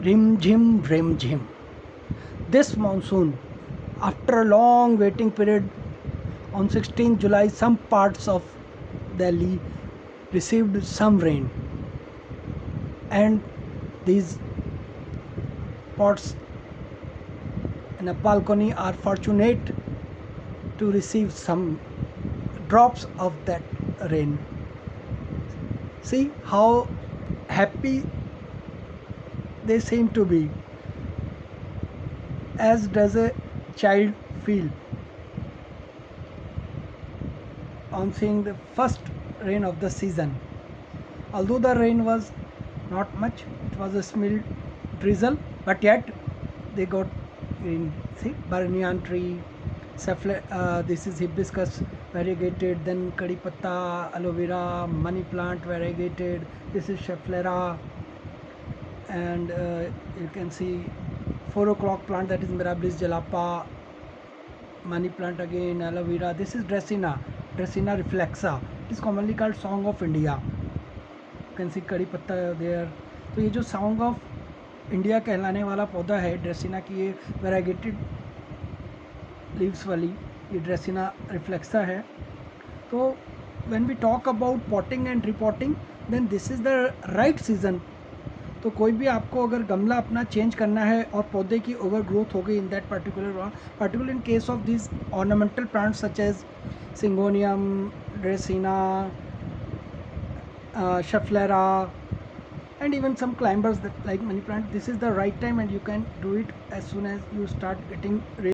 Rim Jim Rim Jim. This monsoon, after a long waiting period, on 16 July, some parts of Delhi received some rain, and these pots in a balcony are fortunate to receive some drops of that rain. See how happy they seem to be, as does a child feel on seeing the first rain of the season. Although the rain was not much, it was a mild drizzle, but yet they got green. See, banyan tree, this is hibiscus variegated, then kadi patta, aloe vera, money plant variegated, this is schefflera, and you can see 4 o'clock plant, that is mirabilis jalapa, money plant again, aloe vera. This is Dracena reflexa. It is commonly called Song of India. You can see कड़ी पत्ता there. तो ये जो song of India कहलाने वाला पौधा है ड्रेसिना की, ये वेराइगेटेड लीव्स वाली ये ड्रेसिना रिफ्लेक्सा है. तो when we talk about potting and repotting, then this is the right season. तो कोई भी आपको अगर गमला अपना चेंज करना है और पौधे की ओवर ग्रोथ हो गई in that particular in case of this ornamental plants such as syngonium, dracaena, schefflera, and even some climbers that like money plant, this is the right time and you can do it as soon as you start getting